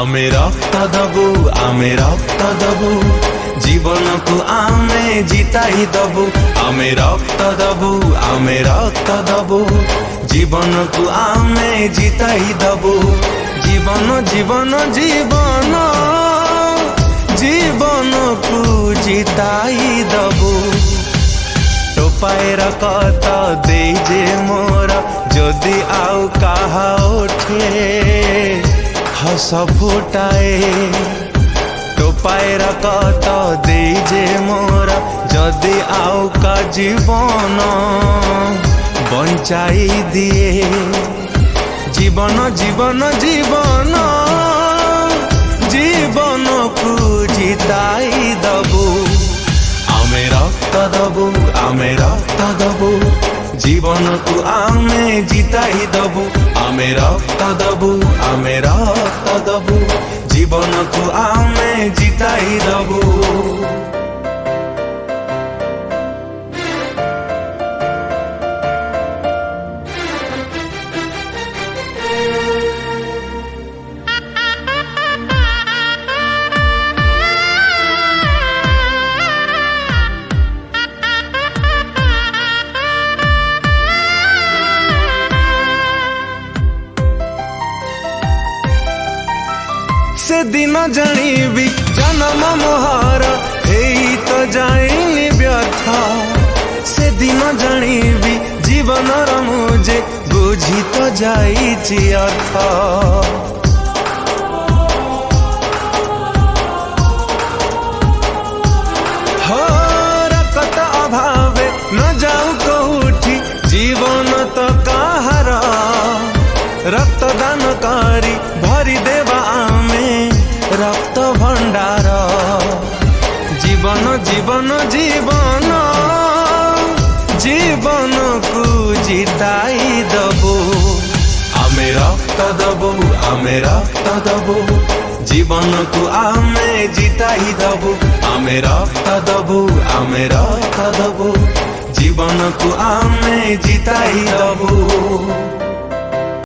आमे रक्त दबु आमे रक्त दबु जीवन को आमे जिताई दबु आमे रक्त दबु आमे रक्त दबु जीवन को आमे जिताई दबु जीवन जीवन जीवन जीवन को जिताई दबु टोपाए रकत दे जे मोर जदि आउ कहा उठे हस फुटाए टोपाए रकत दे जे मोर जदि आउ का जीवन बंचाई दिए जीवन जीवन जीवन जीवन को जिताई दबु आमे रक्त दबु आमे रक्त दबु जीवन को आमे जिताई दबु आमे रक्त दबु आमे रक्त दबु जीवन को आमे जिताई दबु। से दिन जानिबी जन्म मोहर एई तो जाइनी व्यथा से दिन जानिबी जीवन मुझे बुझी तो जाइछि अर्थ हो रकत अभावे न जाऊ कोठी जीवन तो कहार रक्तदान करी भरी देवा आमे रक्त भंडार जीवन जीवन जीवन जीवन को जिताई दबु आमे रक्त दबु आमे रक्त दबु जीवन को आमे जिताई दबु आमे रक्त दबु आमे रक्त दबु जीवन को आमे जिताई दबु।